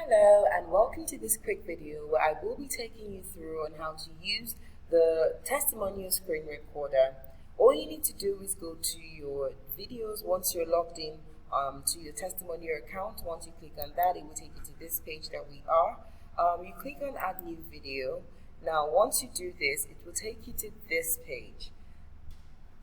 Hello and welcome to this quick video where I will be taking you through on how to use the Testimonio screen recorder. All you need to do is go to your videos once you're logged in to your Testimonio account. Once you click on that, it will take you to this page that we are. You click on add new video. Now once you do this, it will take you to this page.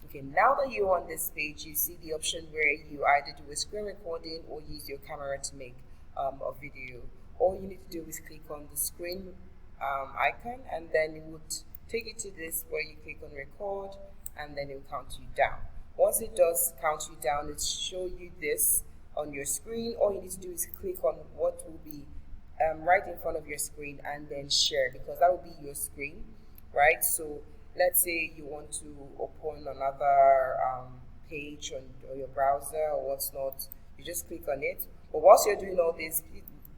Okay, now that you're on this page, you see the option where you either do a screen recording or use your camera to make a video. All you need to do is click on the screen icon, and then it would take you to this where you click on record, and then it will count you down. Once it does count you down, it show you this on your screen. All you need to do is click on what will be right in front of your screen and then share, because that will be your screen, right? So let's say you want to open another page on your browser or what's not, you just click on it. But whilst you're doing all this,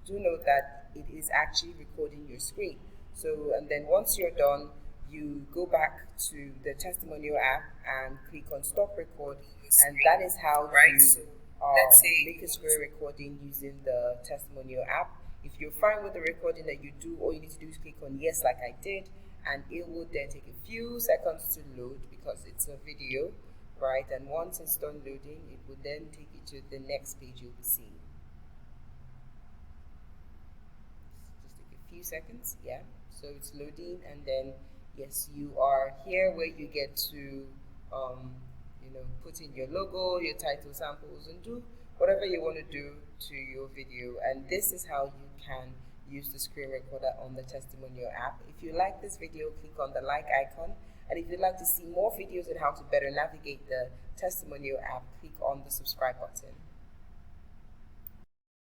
do note that it is actually recording your screen. So, and then once you're done, you go back to the Testimonio app and click on stop record, and that is how you make a screen recording using the Testimonio app. If you're fine with the recording that you do, all you need to do is click on yes like I did, and it will then take a few seconds to load because it's a video, right? And once it's done loading, it will then take you to the next page you'll be seeing. Just take a few seconds, yeah. So it's loading, and then yes, you are here where you get to put in your logo, your title samples, and do whatever you want to do to your video. And this is how you can use the screen recorder on the Testimonio app. If you like this video, click on the like icon, and if you'd like to see more videos on how to better navigate the Testimonio app, click on the subscribe button.